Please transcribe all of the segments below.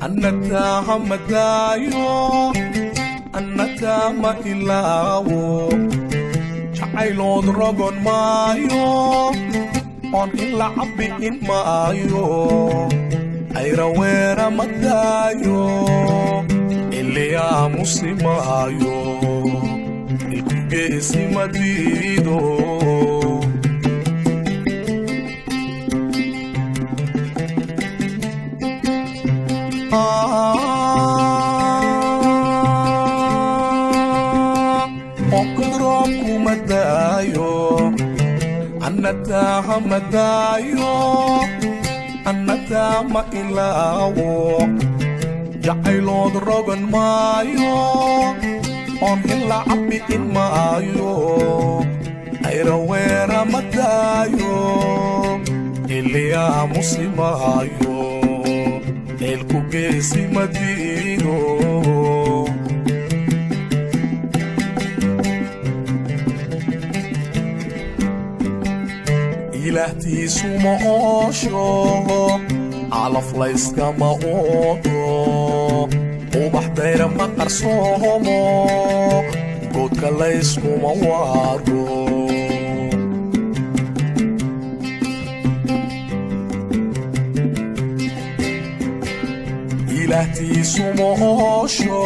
أنتا همدايو أنتا ما إلاو جعيلود رغن مايو on إلا عبي إن مايو أي رويرا مدايو اللي يا مسلمايو الكوبيس مديدو أقدركو مدايو أنتا همدايو أنتا ما إلاو جعيلود رغن مايو on إلا عبي إن مايو أي رويرا مدايو اللي يا مسلمايو الكوبيس مدينو إلهتي سمعوشو على فلايس كما أوضو وبحدير ما قرصومو قود كلايس كما وارو إلهتي سمعوشو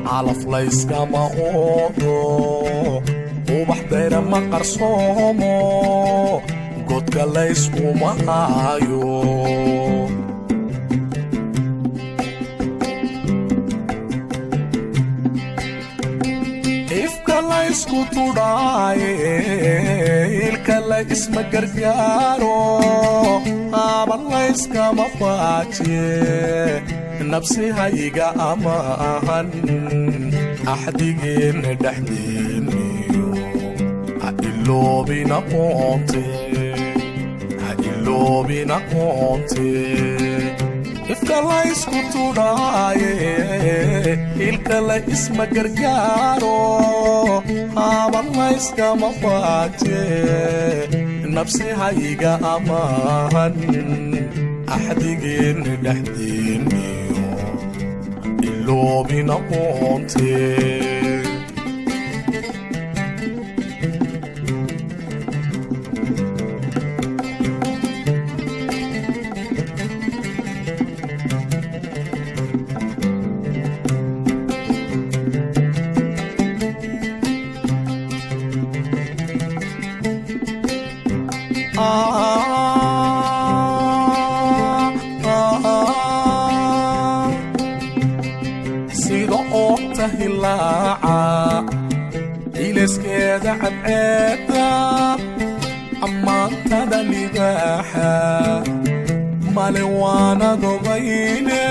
على فلايس كما أوضو وبحدير ما قرصومو قود كلايس كما آيو isku tudaaye ilkala isma gargaaro aballa iskama faajiye nafsihayga ama ahan axdigeena dhexdeeniyo ha iloobina qoonte ifkala isku tudaaye ilkala isma gargaaro aballa iskama faajiye nafsihayga amahan axdigeena dhexdeeniyo iloobina qoonte sida oogta hilaaca iliskeeda cadceeda ammaantada libaaxa male waanad ogayne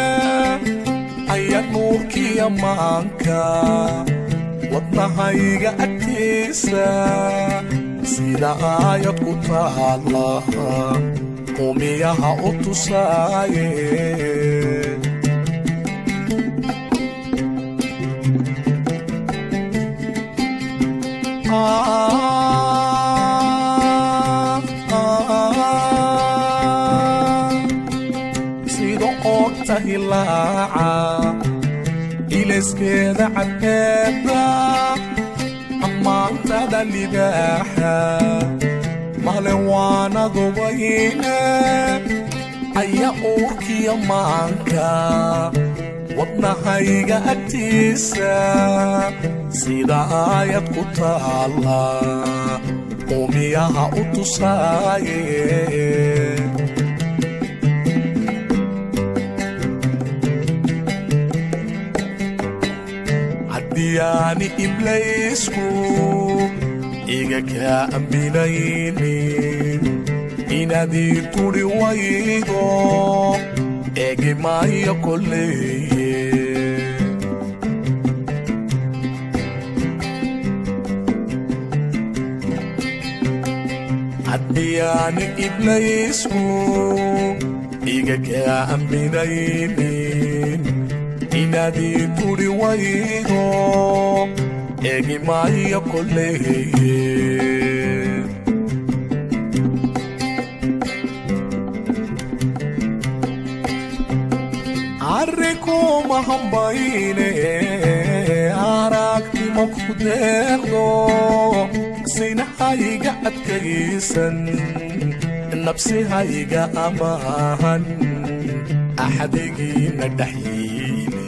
aya nuurkiya maanka wadnahayga agtiisa sida aayad ku taala umiyaha u tusaaye sida oogta hilaaca iliskeeda cadceeda ammaantada libaaxa male waanad ogayne aya uurkiya maanka wadnahayga agtiisa sida aayad ku taala umiyaha u tusaaye haddiyaani iblaysku iga kaa ambinaynin inaadii turi waydo eegi maayo kolleeye haddiyaani iblaysku iga kaa ambinaynin inaadii turi waydo eegi maayo kolleeye arrinkuma hambayne aragtimo ku deeqdo sinahayga adkaysan nafsihayga amaahan axadigiina dhaxyiile